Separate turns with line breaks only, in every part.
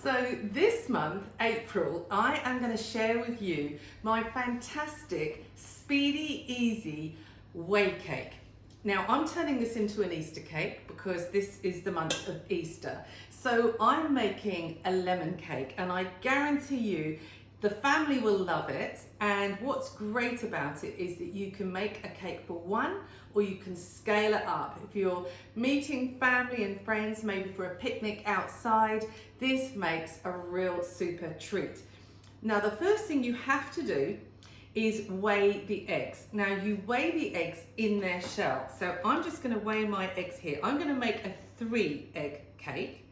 So this month, April, I am going to share with you my fantastic, speedy, easy whey cake. Now I'm turning this into an Easter cake because this is the month of Easter. So I'm making a lemon cake and I guarantee you the family will love it. And what's great about it is that you can make a cake for one or you can scale it up. If you're meeting family and friends, maybe for a picnic outside, this makes a real super treat. Now the first thing you have to do is weigh the eggs. Now you weigh the eggs in their shell. So I'm just going to weigh my eggs here. I'm going to make a 3-egg cake.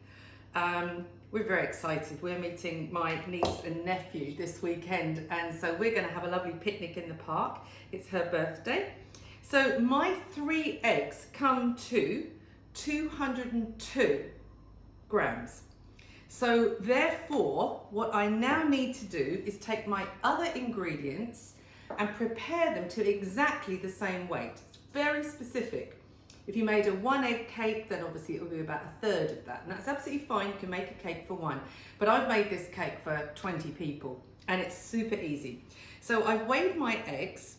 We're very excited. We're meeting my niece and nephew this weekend, and so we're going to have a lovely picnic in the park. It's her birthday. So my 3 eggs come to 202 grams. So therefore, what I now need to do is take my other ingredients and prepare them to exactly the same weight. It's very specific. If you made a 1-egg cake, then obviously it will be about 1/3 of that. And that's absolutely fine, you can make a cake for one. But I've made this cake for 20 people and it's super easy. So I've weighed my eggs.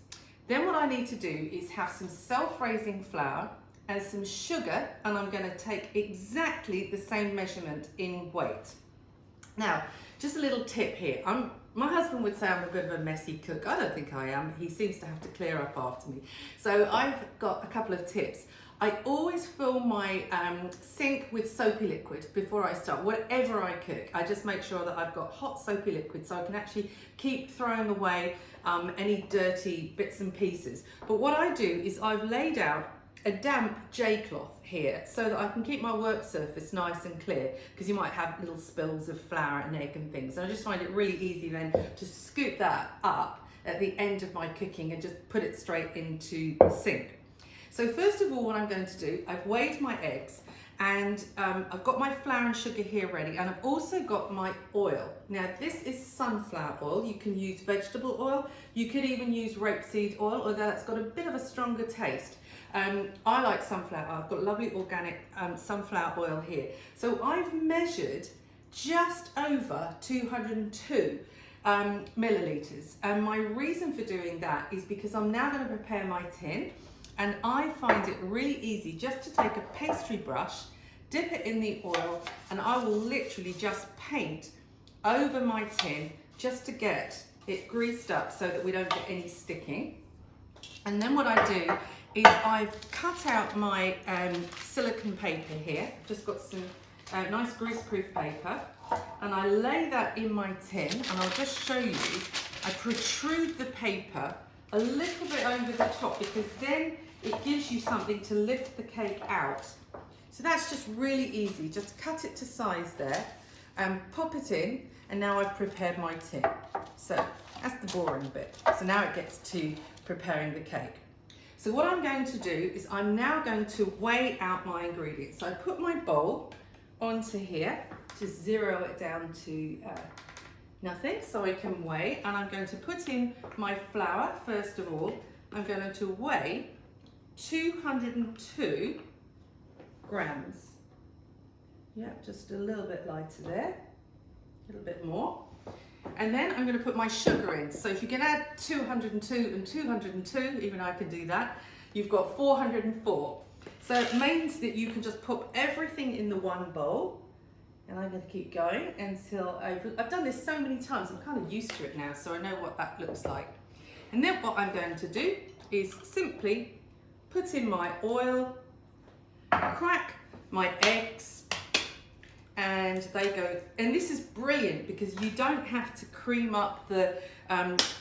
Then what I need to do is have some self-raising flour and some sugar, and I'm going to take exactly the same measurement in weight. Now, just a little tip here. My husband would say I'm a bit of a messy cook. I don't think I am. He seems to have to clear up after me. So I've got a couple of tips. I always fill my sink with soapy liquid before I start. Whatever I cook, I just make sure that I've got hot soapy liquid so I can actually keep throwing away any dirty bits and pieces. But what I do is I've laid out a damp J-cloth here so that I can keep my work surface nice and clear, because you might have little spills of flour and egg and things. And I just find it really easy then to scoop that up at the end of my cooking and just put it straight into the sink. So first of all, what I'm going to do, I've weighed my eggs and I've got my flour and sugar here ready, and I've also got my oil. Now this is sunflower oil. You can use vegetable oil. You could even use rapeseed oil, although that's got a bit of a stronger taste. I like sunflower oil. I've got lovely organic sunflower oil here. So I've measured just over 202 millilitres. And my reason for doing that is because I'm now going to prepare my tin. And I find it really easy just to take a pastry brush, dip it in the oil, and I will literally just paint over my tin just to get it greased up so that we don't get any sticking. And then what I do is I've cut out my silicone paper here. I've just got some nice grease-proof paper, and I lay that in my tin, and I'll just show you. I protrude the paper a little bit over the top because then it gives you something to lift the cake out. So that's just really easy. Just cut it to size there and pop it in, and now I've prepared my tin. So that's the boring bit. So now it gets to preparing the cake. So what I'm going to do is I'm now going to weigh out my ingredients. So I put my bowl onto here, just zero it down to nothing so I can weigh, and I'm going to put in my flour first of all. I'm going to weigh 202 grams. Yeah, just a little bit lighter there, a little bit more. And then I'm going to put my sugar in. So if you can add 202 and 202, even I can do that, you've got 404. So it means that you can just put everything in the one bowl. And I'm going to keep going until I've done this so many times, I'm kind of used to it now, so I know what that looks like. And then what I'm going to do is simply put in my oil, crack my eggs, and they go. And this is brilliant because you don't have to cream up the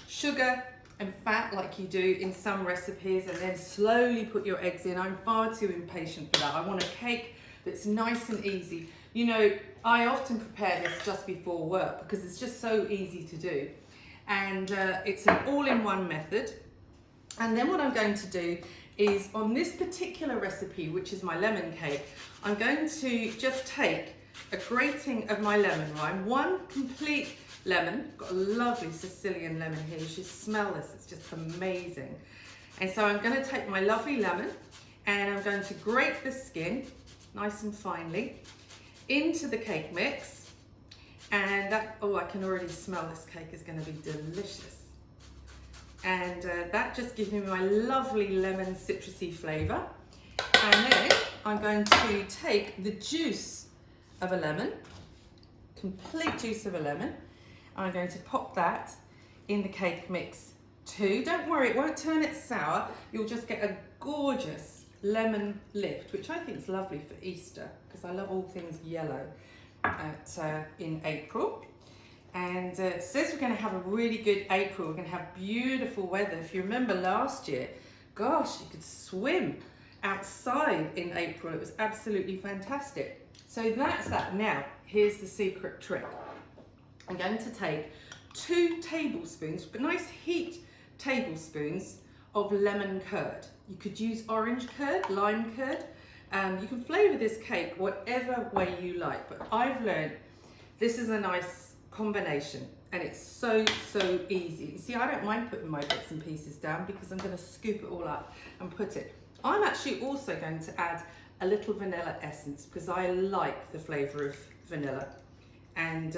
sugar and fat like you do in some recipes and then slowly put your eggs in. I'm far too impatient for that. I want a cake that's nice and easy. You know, I often prepare this just before work because it's just so easy to do. And it's an all-in-one method. And then what I'm going to do is on this particular recipe, which is my lemon cake, I'm going to just take a grating of my lemon rind, one complete lemon. Got a lovely Sicilian lemon here. You should smell this, it's just amazing. And so I'm going to take my lovely lemon and I'm going to grate the skin nice and finely into the cake mix. And that, oh, I can already smell this cake is going to be delicious. And that just gives me my lovely lemon citrusy flavour. And then I'm going to take the juice of a lemon, complete juice of a lemon. I'm going to pop that in the cake mix too. Don't worry, it won't turn it sour. You'll just get a gorgeous lemon lift, which I think is lovely for Easter because I love all things yellow in April. And it says we're going to have a really good April. We're going to have beautiful weather. If you remember last year, gosh, you could swim outside in April. It was absolutely fantastic. So that's that. Now, here's the secret trick. I'm going to take 2 tablespoons, but nice heat tablespoons of lemon curd. You could use orange curd, lime curd. You can flavour this cake whatever way you like, but I've learned this is a nice combination and it's so easy. You see, I don't mind putting my bits and pieces down because I'm going to scoop it all up and put it. I'm actually also going to add a little vanilla essence because I like the flavour of vanilla. And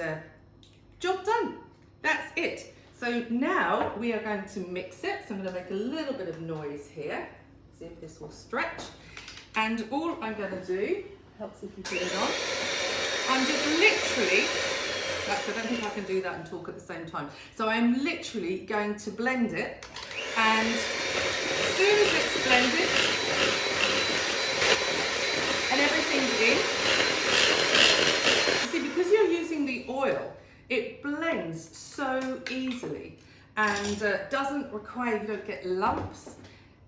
job done. That's it. So now we are going to mix it. So I'm going to make a little bit of noise here. See if this will stretch. And all I'm going to do, helps if you put it on, I'm just literally, I don't think I can do that and talk at the same time. So I'm literally going to blend it, and as soon as it's blended and everything's in, you see, because you're using the oil, it blends so easily and doesn't require, you don't get lumps.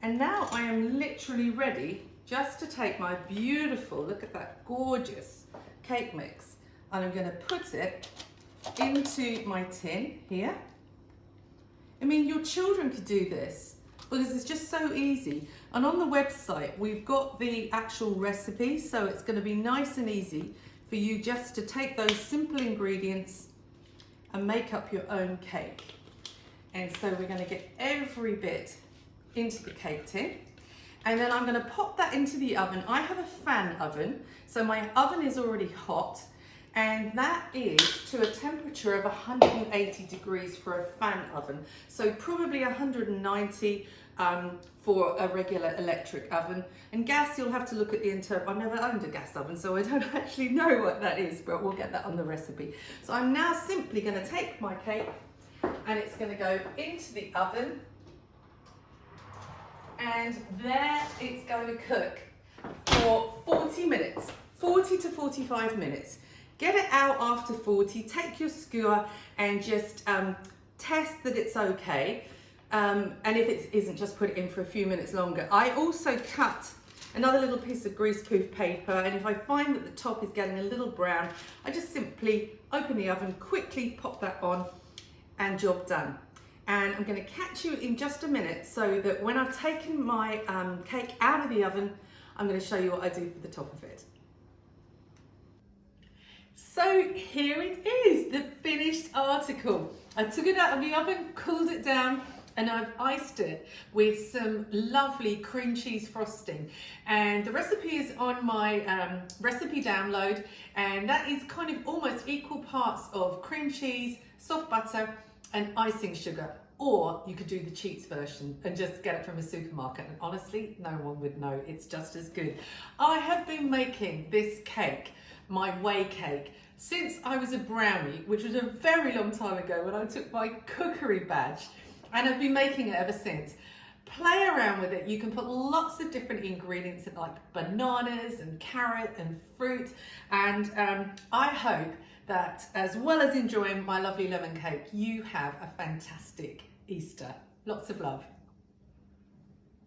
And now I am literally ready just to take my beautiful, look at that gorgeous cake mix, and I'm going to put it into my tin here. I mean, your children could do this because it's just so easy. And on the website, we've got the actual recipe, so it's going to be nice and easy for you just to take those simple ingredients and make up your own cake. And so we're going to get every bit into the cake tin. And then I'm going to pop that into the oven. I have a fan oven, so my oven is already hot, and that is to a temperature of 180 degrees for a fan oven. So probably 190 for a regular electric oven. And gas, you'll have to look at the I've never owned a gas oven, so I don't actually know what that is, but we'll get that on the recipe. So I'm now simply going to take my cake and it's going to go into the oven. And there it's going to cook for 40 minutes, 40 to 45 minutes. Get it out after 40, take your skewer and just test that it's okay. And if it isn't, just put it in for a few minutes longer. I also cut another little piece of greaseproof paper, and if I find that the top is getting a little brown, I just simply open the oven, quickly pop that on, and job done. And I'm going to catch you in just a minute so that when I've taken my cake out of the oven, I'm going to show you what I do for the top of it. So here it is, the finished article. I took it out of the oven, cooled it down, and I've iced it with some lovely cream cheese frosting. And the recipe is on my recipe download, and that is kind of almost equal parts of cream cheese, soft butter, and icing sugar. Or you could do the cheats version and just get it from a supermarket, and honestly, no one would know. It's just as good. I have been making this cake, my whey cake, since I was a brownie, which was a very long time ago when I took my cookery badge, and I've been making it ever since. Play around with it. You can put lots of different ingredients in, like bananas and carrot and fruit, and I hope that as well as enjoying my lovely lemon cake, you have a fantastic Easter. Lots of love.